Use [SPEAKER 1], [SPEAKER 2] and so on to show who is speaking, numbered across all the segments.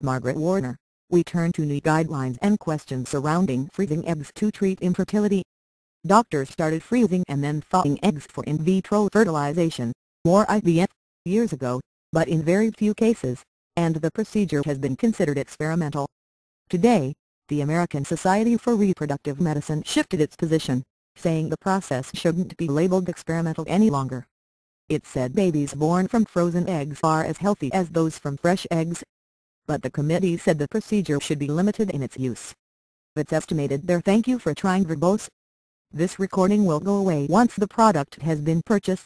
[SPEAKER 1] Margaret Warner. We turn to new guidelines and questions surrounding freezing eggs to treat infertility. Doctors started freezing and then thawing eggs for in vitro fertilization, or IVF, years ago, but in very few cases, and the procedure has been considered experimental. Today, the American Society for Reproductive Medicine shifted its position, saying the process shouldn't be labeled experimental any longer. It said babies born from frozen eggs are as healthy as those from fresh eggs. But the committee said the procedure should be limited in its use. It's estimated there. Thank you for trying verbose. This recording will go away once the product has been purchased.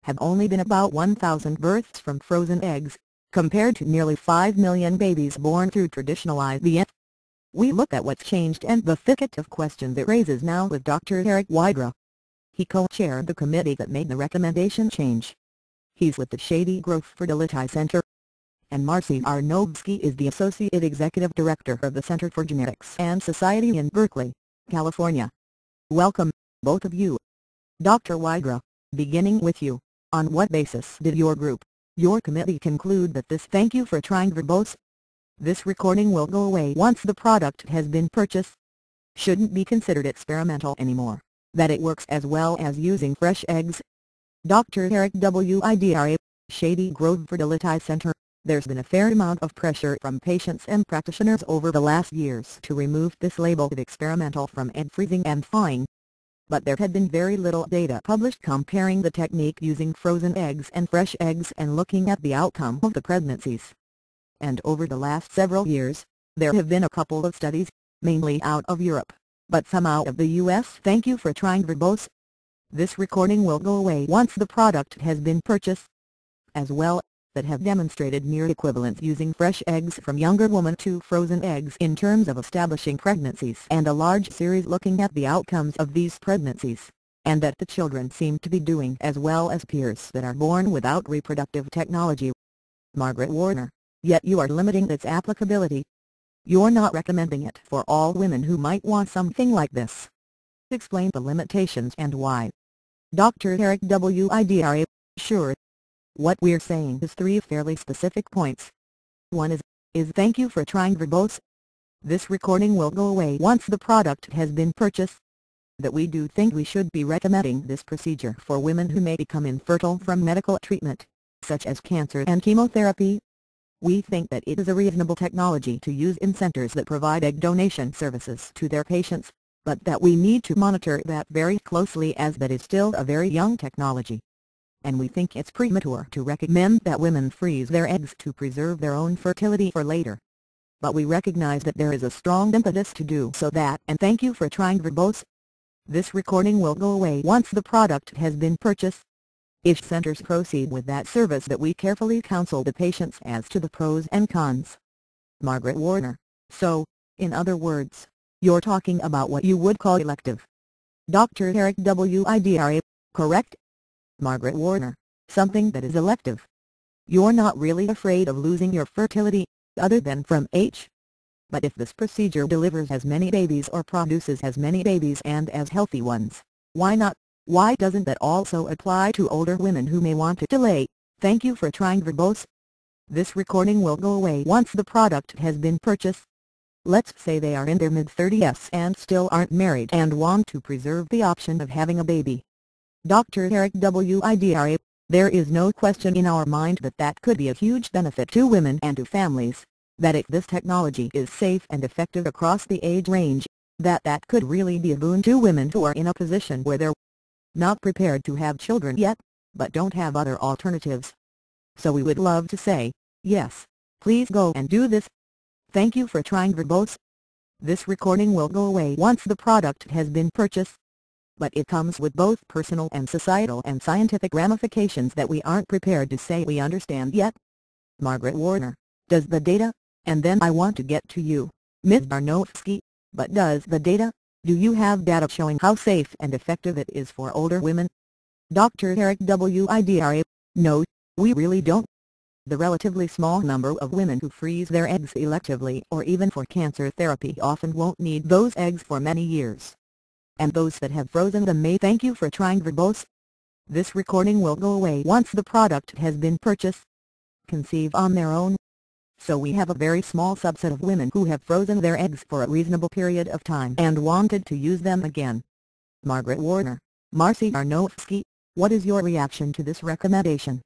[SPEAKER 1] Have only been about 1,000 births from frozen eggs, compared to nearly 5 million babies born through traditional IVF. We look at what's changed and the thicket of questions it raises now with Dr. Eric Widra. He co-chaired the committee that made the recommendation change. He's with the Shady Grove Fertility Center. And Marcy Arnowski is the Associate Executive Director of the Center for Genetics and Society in Berkeley, California. Welcome, both of you. Dr. Widra, beginning with you, on what basis did your committee conclude that this "thank you for trying verbose"? This recording will go away once the product has been purchased. Shouldn't be considered experimental anymore, that it works as well as using fresh eggs. Dr. Eric Widra, Shady Grove Fertility Center. There's been a fair amount of pressure from patients and practitioners over the last years to remove this label of experimental from egg freezing and thawing. But there had been very little data published comparing the technique using frozen eggs and fresh eggs and looking at the outcome of the pregnancies. And over the last several years, there have been a couple of studies, mainly out of Europe, but some out of the US. Thank you for trying verbose. This recording will go away once the product has been purchased. As well, that have demonstrated near equivalence using fresh eggs from younger women to frozen eggs in terms of establishing pregnancies, and a large series looking at the outcomes of these pregnancies, and that the children seem to be doing as well as peers that are born without reproductive technology. Margaret Warner. Yet you are limiting its applicability. You're not recommending it for all women who might want something like this. Explain the limitations and why. Dr. Eric Widra. Sure. What we're saying is three fairly specific points. One is thank you for trying verbose. This recording will go away once the product has been purchased. That we do think we should be recommending this procedure for women who may become infertile from medical treatment, such as cancer and chemotherapy. We think that it is a reasonable technology to use in centers that provide egg donation services to their patients, but that we need to monitor that very closely as that is still a very young technology. And we think it's premature to recommend that women freeze their eggs to preserve their own fertility for later. But we recognize that there is a strong impetus to do so that, and thank you for trying verbose. This recording will go away once the product has been purchased. If centers proceed with that service, that we carefully counsel the patients as to the pros and cons. Margaret Warner. So, in other words, you're talking about what you would call elective. Dr. Eric Widra. Correct? Margaret Warner. Something that is elective. You're not really afraid of losing your fertility, other than from age? But if this procedure delivers as many babies or produces as many babies and as healthy ones, why not? Why doesn't that also apply to older women who may want to delay? Thank you for trying verbose. This recording will go away once the product has been purchased. Let's say they are in their mid-30s and still aren't married and want to preserve the option of having a baby. Dr. Eric Widra. There is no question in our mind that that could be a huge benefit to women and to families, that if this technology is safe and effective across the age range, that could really be a boon to women who are in a position where they're not prepared to have children yet, but don't have other alternatives. So we would love to say, yes, please go and do this. Thank you for trying verbose. This recording will go away once the product has been purchased. But it comes with both personal and societal and scientific ramifications that we aren't prepared to say we understand yet. Margaret Warner. Does the data, and then I want to get to you, Ms. Arnowski, but does the data, do you have data showing how safe and effective it is for older women? Dr. Eric Widra. No, we really don't. The relatively small number of women who freeze their eggs electively or even for cancer therapy often won't need those eggs for many years. And those that have frozen them may thank you for trying verbose. This recording will go away once the product has been purchased. Conceive on their own. So we have a very small subset of women who have frozen their eggs for a reasonable period of time and wanted to use them again. Margaret Warner, Marcy Arnowski, what is your reaction to this recommendation?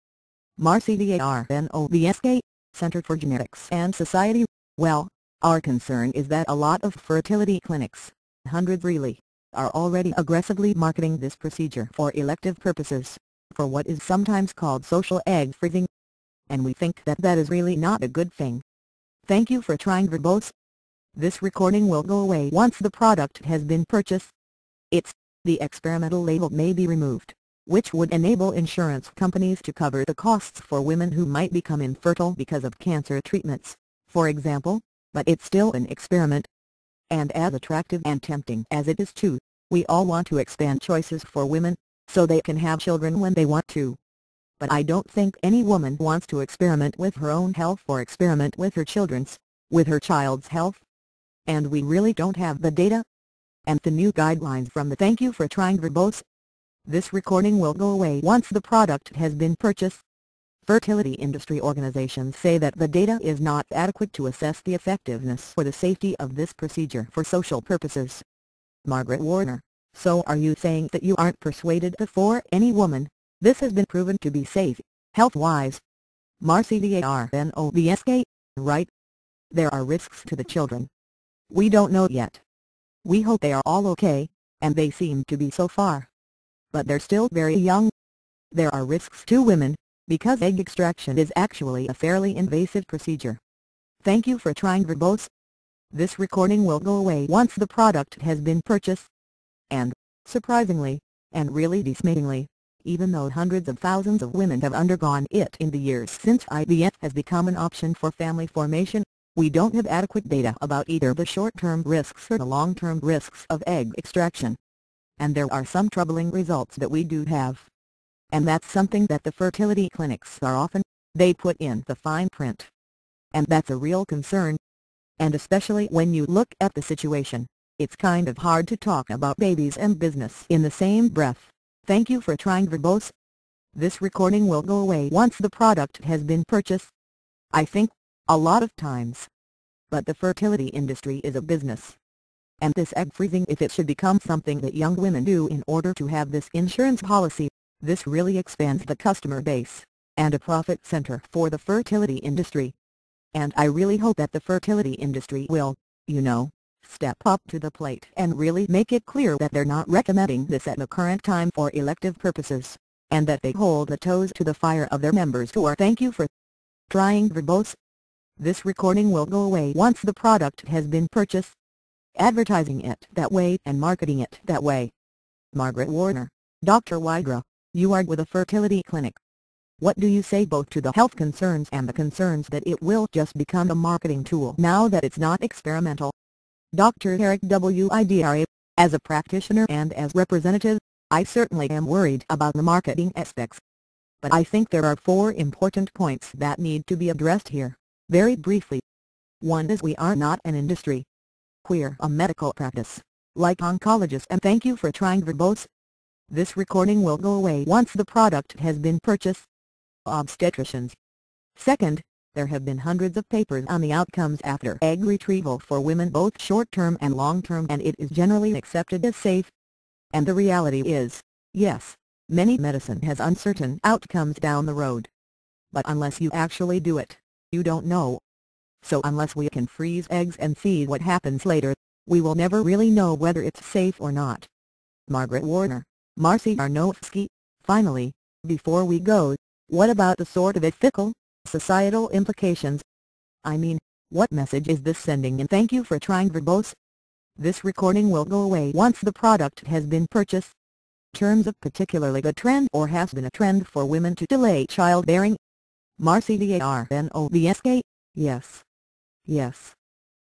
[SPEAKER 1] Marcy Arnowski, Center for Genetics and Society. Well, our concern is that a lot of fertility clinics, hundreds really, are already aggressively marketing this procedure for elective purposes, for what is sometimes called social egg freezing. And we think that that is really not a good thing. Thank you for trying verbose. This recording will go away once the product has been purchased. The experimental label may be removed, which would enable insurance companies to cover the costs for women who might become infertile because of cancer treatments, for example, but it's still an experiment. And as attractive and tempting as it is too, we all want to expand choices for women, so they can have children when they want to. But I don't think any woman wants to experiment with her own health or experiment with her child's health. And we really don't have the data. And the new guidelines from the Thank You for Trying verbose. This recording will go away once the product has been purchased. Fertility industry organizations say that the data is not adequate to assess the effectiveness or the safety of this procedure for social purposes. Margaret Warner, so are you saying that you aren't persuaded that for any woman, this has been proven to be safe, health-wise? Marcy Arnowski, right? There are risks to the children. We don't know yet. We hope they are all okay, and they seem to be so far. But they're still very young. There are risks to women, because egg extraction is actually a fairly invasive procedure. Thank you for trying verbose. This recording will go away once the product has been purchased. And, surprisingly, and really dismayingly, even though hundreds of thousands of women have undergone it in the years since IVF has become an option for family formation, we don't have adequate data about either the short-term risks or the long-term risks of egg extraction. And there are some troubling results that we do have. And that's something that the fertility clinics they put in the fine print. And that's a real concern. And especially when you look at the situation, it's kind of hard to talk about babies and business in the same breath. Thank you for trying verbose. This recording will go away once the product has been purchased. I think, a lot of times. But the fertility industry is a business. And this egg freezing, if it should become something that young women do in order to have this insurance policy, this really expands the customer base, and a profit center for the fertility industry. And I really hope that the fertility industry will, step up to the plate and really make it clear that they're not recommending this at the current time for elective purposes, and that they hold the toes to the fire of their members who are thank you for trying verbose. This recording will go away once the product has been purchased. Advertising it that way and marketing it that way. Margaret Warner, Dr. Wigra, you are with a fertility clinic. What do you say both to the health concerns and the concerns that it will just become a marketing tool now that it's not experimental? Dr. Eric Widra, as a practitioner and as representative, I certainly am worried about the marketing aspects. But I think there are 4 important points that need to be addressed here, very briefly. 1 is we are not an industry. We're a medical practice, like oncologists, and thank you for trying verbose. This recording will go away once the product has been purchased. Obstetricians. 2nd, there have been hundreds of papers on the outcomes after egg retrieval for women both short-term and long-term, and it is generally accepted as safe. And the reality is, yes, many medicine has uncertain outcomes down the road. But unless you actually do it, you don't know. So unless we can freeze eggs and see what happens later, we will never really know whether it's safe or not. Margaret Warner, Marcy Arnowski, finally, before we go, what about the sort of ethical, societal implications? I mean, what message is this sending? And thank you for trying verbose. This recording will go away once the product has been purchased. Terms of particularly the trend or has been a trend for women to delay childbearing. Marcy Arnowski, yes. Yes.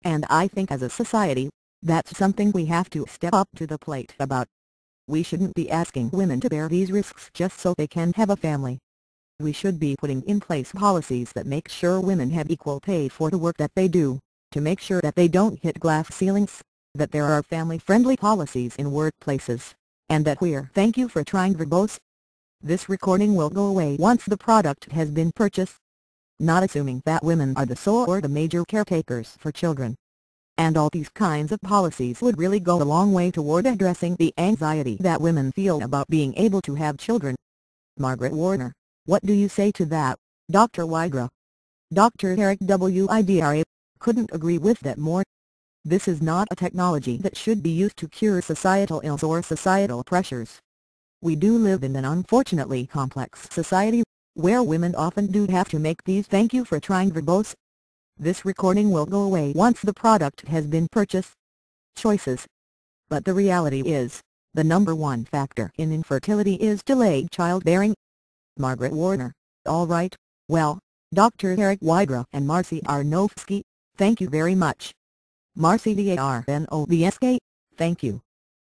[SPEAKER 1] And I think as a society, that's something we have to step up to the plate about. We shouldn't be asking women to bear these risks just so they can have a family. We should be putting in place policies that make sure women have equal pay for the work that they do, to make sure that they don't hit glass ceilings, that there are family-friendly policies in workplaces, and that we're thank you for trying verbose. This recording will go away once the product has been purchased. not assuming that women are the sole or the major caretakers for children. And all these kinds of policies would really go a long way toward addressing the anxiety that women feel about being able to have children. Margaret Warner, what do you say to that, Dr. Widra? Dr. Eric Widra couldn't agree with that more. This is not a technology that should be used to cure societal ills or societal pressures. We do live in an unfortunately complex society, where women often do have to make these "thank you for trying" verbose. This recording will go away once the product has been purchased. Choices. But the reality is, the number one factor in infertility is delayed childbearing. Margaret Warner, alright, well, Dr. Eric Widra and Marcy Arnowski, thank you very much. Marcy Darnovska, thank you.